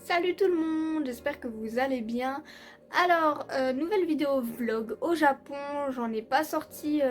Salut tout le monde, j'espère que vous allez bien. Alors, nouvelle vidéo vlog au Japon, j'en ai pas sorti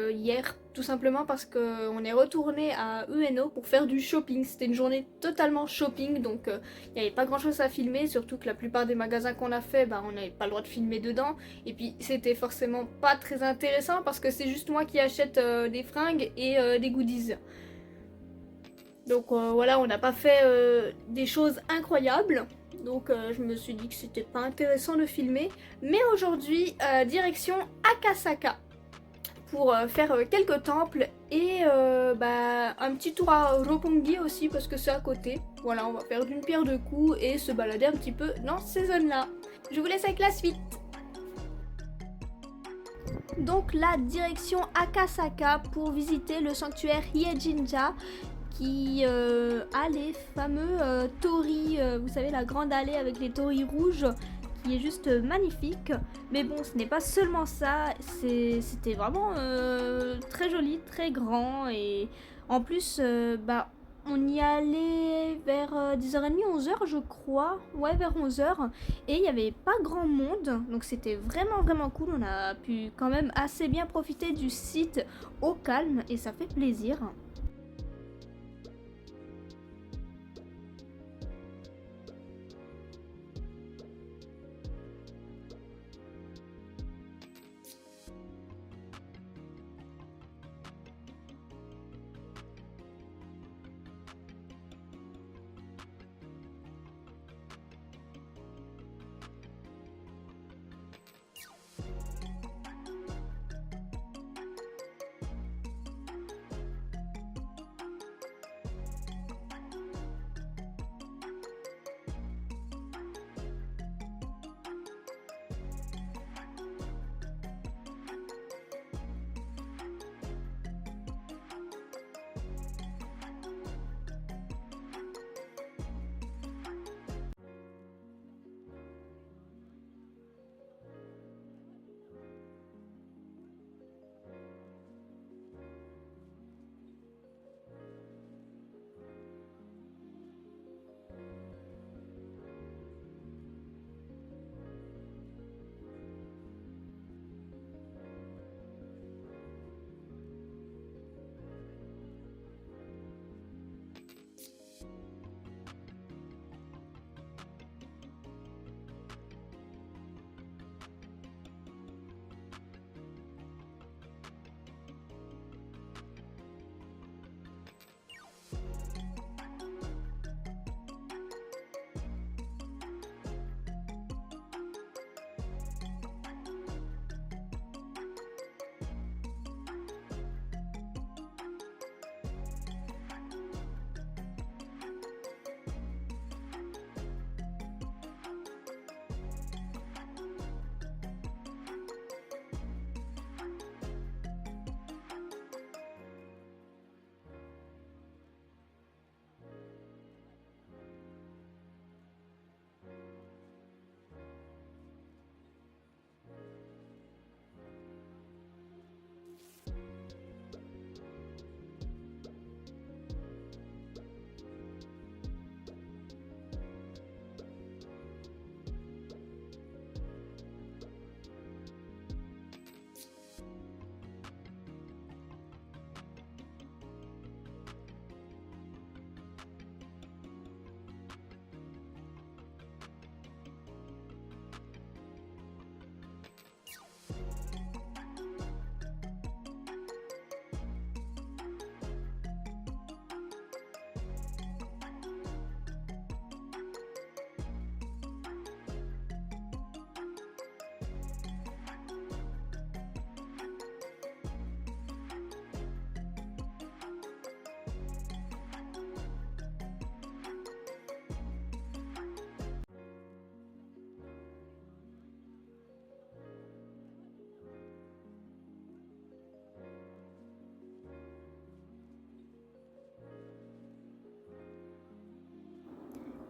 hier, tout simplement parce qu'on est retourné à Ueno pour faire du shopping. C'était une journée totalement shopping, donc il n'y avait pas grand chose à filmer, surtout que la plupart des magasins qu'on a fait, bah, on n'avait pas le droit de filmer dedans. Et puis c'était forcément pas très intéressant parce que c'est juste moi qui achète des fringues et des goodies. Donc voilà, on n'a pas fait des choses incroyables. Donc je me suis dit que c'était pas intéressant de filmer. Mais aujourd'hui, direction Akasaka pour faire quelques temples et un petit tour à Roppongi aussi parce que c'est à côté. Voilà, on va faire d'une pierre deux coups et se balader un petit peu dans ces zones-là. Je vous laisse avec la suite. Donc la direction Akasaka pour visiter le sanctuaire Hiejinja qui a les fameux torii, vous savez la grande allée avec les torii rouges qui est juste magnifique. Mais bon, ce n'est pas seulement ça, c'était vraiment très joli, très grand et en plus on y allait vers 10h30, 11h je crois, ouais vers 11h et il n'y avait pas grand monde donc c'était vraiment cool, on a pu quand même assez bien profiter du site au calme et ça fait plaisir.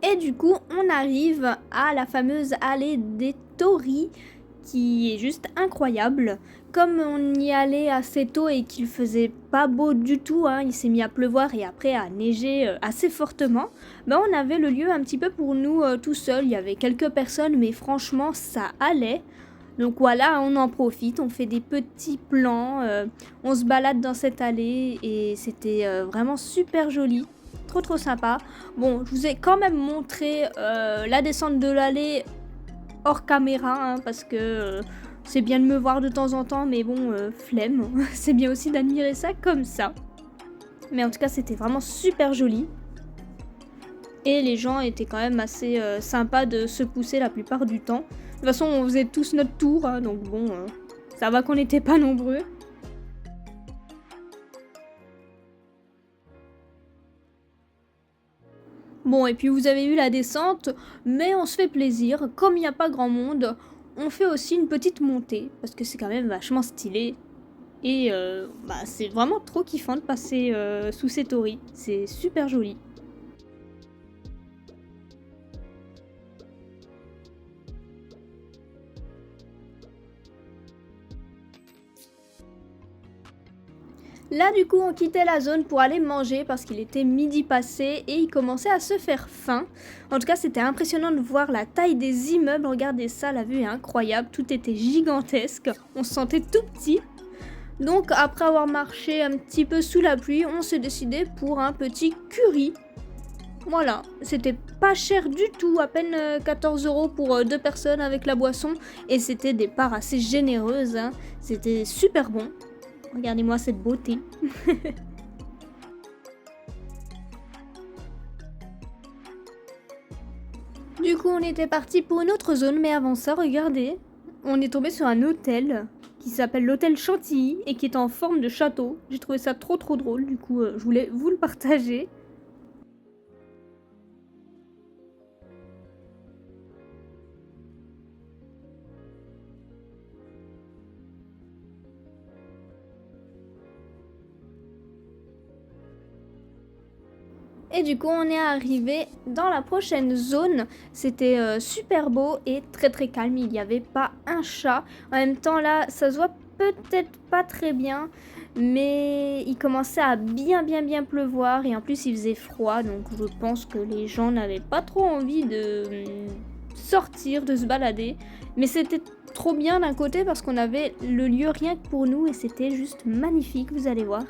Et du coup, on arrive à la fameuse allée des torii qui est juste incroyable. Comme on y allait assez tôt et qu'il faisait pas beau du tout, hein, il s'est mis à pleuvoir et après à neiger assez fortement, ben on avait le lieu un petit peu pour nous tout seul. Il y avait quelques personnes, mais franchement ça allait. Donc voilà, on en profite, on fait des petits plans, on se balade dans cette allée et c'était vraiment super joli, trop sympa. Bon, je vous ai quand même montré la descente de l'allée hors caméra, hein, parce que c'est bien de me voir de temps en temps, mais bon, flemme, c'est bien aussi d'admirer ça comme ça. Mais en tout cas, c'était vraiment super joli. Et les gens étaient quand même assez sympas de se pousser la plupart du temps. De toute façon, on faisait tous notre tour, hein, donc bon, ça va qu'on n'était pas nombreux. Bon, et puis vous avez eu la descente, mais on se fait plaisir. Comme il n'y a pas grand monde, on fait aussi une petite montée, parce que c'est quand même vachement stylé. Et bah, c'est vraiment trop kiffant de passer sous ces torii, c'est super joli. Là du coup on quittait la zone pour aller manger parce qu'il était midi passé et il commençait à se faire faim. En tout cas c'était impressionnant de voir la taille des immeubles, regardez ça, la vue est incroyable, tout était gigantesque, on se sentait tout petit. Donc après avoir marché un petit peu sous la pluie, on s'est décidé pour un petit curry. Voilà, c'était pas cher du tout, à peine 14 € pour deux personnes avec la boisson et c'était des parts assez généreuses, hein. C'était super bon. Regardez-moi cette beauté. Du coup, on était parti pour une autre zone, mais avant ça, regardez, on est tombé sur un hôtel qui s'appelle l'hôtel Chantilly et qui est en forme de château. J'ai trouvé ça trop drôle, du coup, je voulais vous le partager. Et du coup, on est arrivé dans la prochaine zone. C'était super beau et très calme. Il n'y avait pas un chat. En même temps, là, ça se voit peut-être pas très bien. Mais il commençait à bien pleuvoir. Et en plus, il faisait froid. Donc, je pense que les gens n'avaient pas trop envie de sortir, de se balader. Mais c'était trop bien d'un côté parce qu'on avait le lieu rien que pour nous. Et c'était juste magnifique, vous allez voir.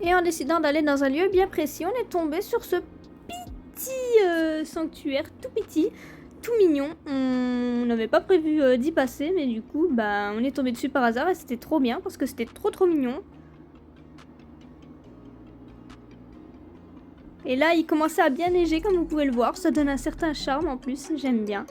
Et en décidant d'aller dans un lieu bien précis, on est tombé sur ce petit sanctuaire tout petit, tout mignon. On n'avait pas prévu d'y passer, mais du coup, bah, on est tombé dessus par hasard et c'était trop bien parce que c'était trop mignon. Et là, il commençait à bien neiger comme vous pouvez le voir, ça donne un certain charme en plus, j'aime bien.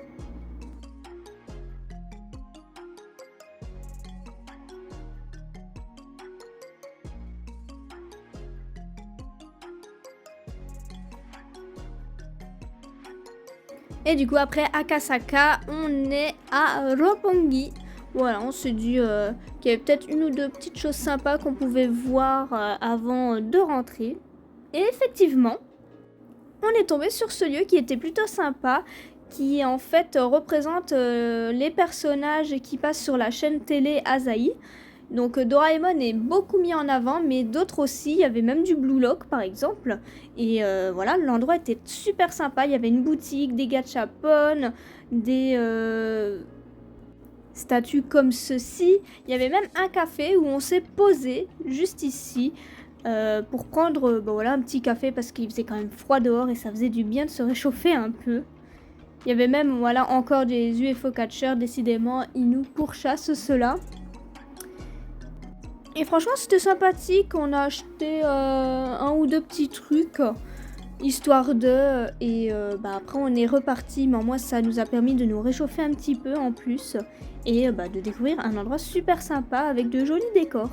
Et du coup, après Akasaka, on est à Roppongi. Voilà, on s'est dit qu'il y avait peut-être une ou deux petites choses sympas qu'on pouvait voir avant de rentrer. Et effectivement, on est tombé sur ce lieu qui était plutôt sympa, qui en fait représente les personnages qui passent sur la chaîne télé Asahi. Donc Doraemon est beaucoup mis en avant, mais d'autres aussi. Il y avait même du Blue Lock par exemple. Et voilà, l'endroit était super sympa. Il y avait une boutique, des gachapon, des statues comme ceci. Il y avait même un café où on s'est posé juste ici pour prendre voilà, un petit café parce qu'il faisait quand même froid dehors et ça faisait du bien de se réchauffer un peu. Il y avait même voilà, encore des UFO catchers, décidément, ils nous pourchassent ceux-là. Et franchement, c'était sympathique. On a acheté un ou deux petits trucs, histoire de... Et bah, après, on est reparti. Mais moi, ça nous a permis de nous réchauffer un petit peu en plus. Et bah, de découvrir un endroit super sympa avec de jolis décors.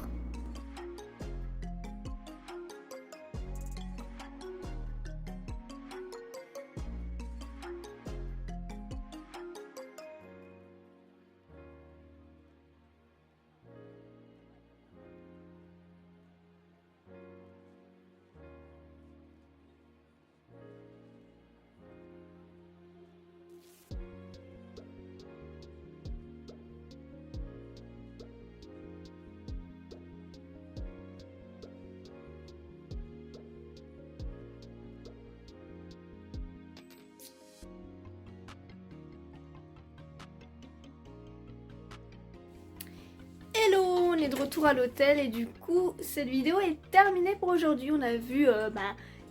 Hello, on est de retour à l'hôtel et du coup cette vidéo est terminée pour aujourd'hui. On a vu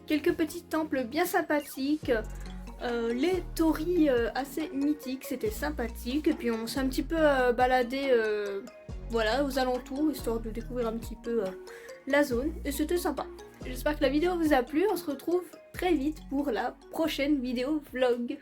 quelques petits temples bien sympathiques, les torii assez mythiques, c'était sympathique. Et puis on s'est un petit peu baladé voilà, aux alentours, histoire de découvrir un petit peu la zone et c'était sympa. J'espère que la vidéo vous a plu, on se retrouve très vite pour la prochaine vidéo vlog.